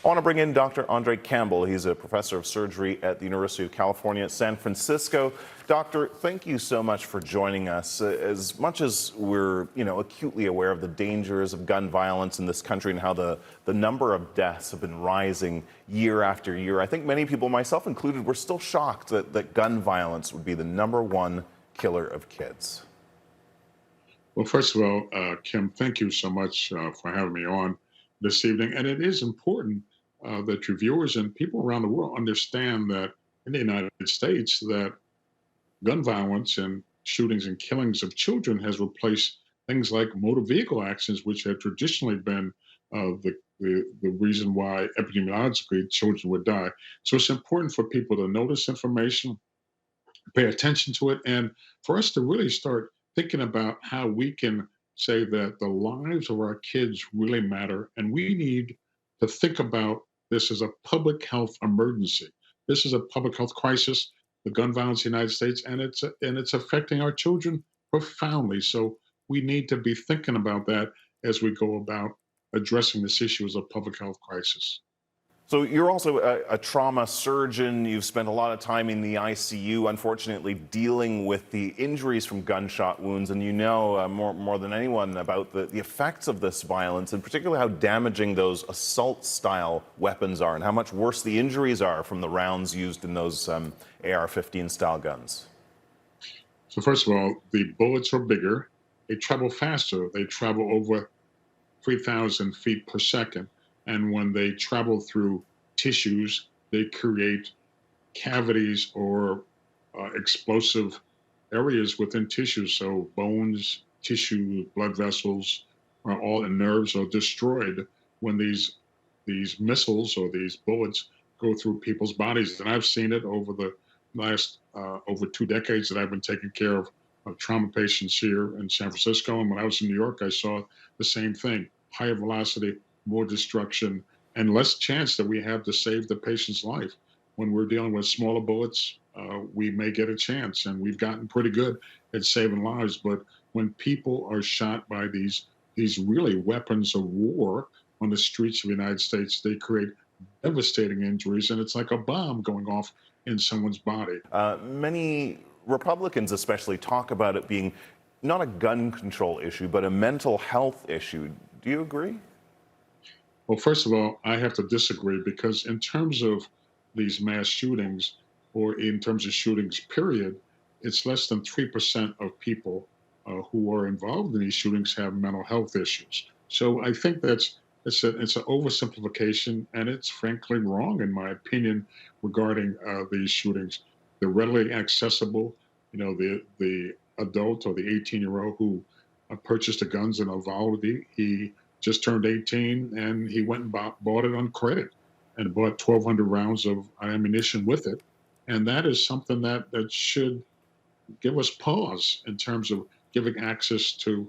I want to bring in Dr. Andre Campbell. He's a professor of surgery at the University of California at San Francisco. Doctor, thank you so much for joining us. As much as we're, acutely aware of the dangers of gun violence in this country and how the number of deaths have been rising year after year, I think many people, myself included, were still shocked that gun violence would be the #1 killer of kids. Well, first of all, Kim, thank you so much for having me on this evening. And it is important that your viewers and people around the world understand that in the United States, that gun violence and shootings and killings of children has replaced things like motor vehicle accidents, which had traditionally been the reason why epidemiologically children would die. So it's important for people to know this information, pay attention to it, and for us to really start thinking about how we can say that the lives of our kids really matter, and we need to think about this as a public health emergency. This is a public health crisis, the gun violence in the United States, and it's affecting our children profoundly. So we need to be thinking about that as we go about addressing this issue as a public health crisis. So you're also a trauma surgeon. You've spent a lot of time in the ICU, unfortunately, dealing with the injuries from gunshot wounds. And you know more than anyone about the effects of this violence, and particularly how damaging those assault-style weapons are and how much worse the injuries are from the rounds used in those AR-15-style guns. So first of all, the bullets are bigger. They travel faster. They travel over 3,000 feet per second. And when they travel through tissues, they create cavities or explosive areas within tissues. So bones, tissue, blood vessels, and nerves are destroyed when these missiles or these bullets go through people's bodies. And I've seen it over the last over 2 decades that I've been taking care of trauma patients here in San Francisco. And when I was in New York, I saw the same thing: higher velocity, more destruction, and less chance that we have to save the patient's life. When we're dealing with smaller bullets, we may get a chance, and we've gotten pretty good at saving lives. But when people are shot by these really weapons of war on the streets of the United States, they create devastating injuries, and it's like a bomb going off in someone's body. Many Republicans especially talk about it being not a gun control issue, but a mental health issue. Do you agree? Well, first of all, I have to disagree, because in terms of these mass shootings, or in terms of shootings, period, it's less than 3% of people who are involved in these shootings have mental health issues. So I think it's an oversimplification, and it's frankly wrong, in my opinion, regarding these shootings. They're readily accessible. The adult or the 18-year-old who purchased the guns in Uvalde, he just turned 18, and he went and bought it on credit and bought 1,200 rounds of ammunition with it. And that is something that should give us pause in terms of giving access to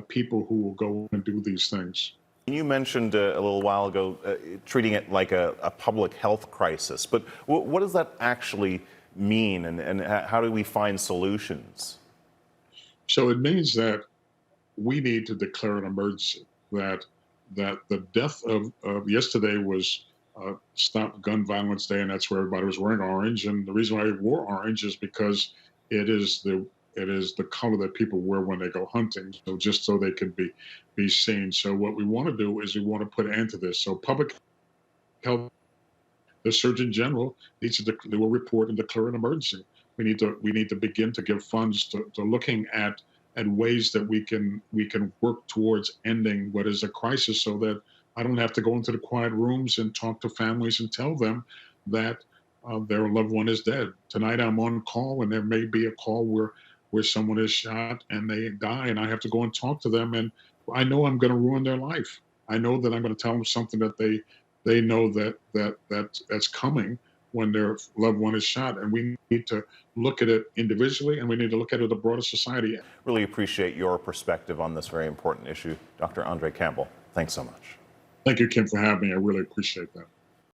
people who will go and do these things. You mentioned a little while ago treating it like a public health crisis, but what does that actually mean, and how do we find solutions? So it means that we need to declare an emergency. That the death of yesterday was Stop Gun Violence Day, and that's where everybody was wearing orange. And the reason why we wore orange is because it is the color that people wear when they go hunting, so just so they can be seen. So what we want to do is we want to put an end to this. So public health, the Surgeon General needs to do a report and declare an emergency. We need to begin to give funds to looking at ways that we can work towards ending what is a crisis, so that I don't have to go into the quiet rooms and talk to families and tell them that their loved one is dead. Tonight I'm on call, and there may be a call where someone is shot and they die, and I have to go and talk to them, and I know I'm going to ruin their life. I know that I'm going to tell them something that they know that's coming when their loved one is shot. And we need to look at it individually, and we need to look at it as a broader society. Really appreciate your perspective on this very important issue, Dr. Andre Campbell. Thanks so much. Thank you, Kim, for having me. I really appreciate that.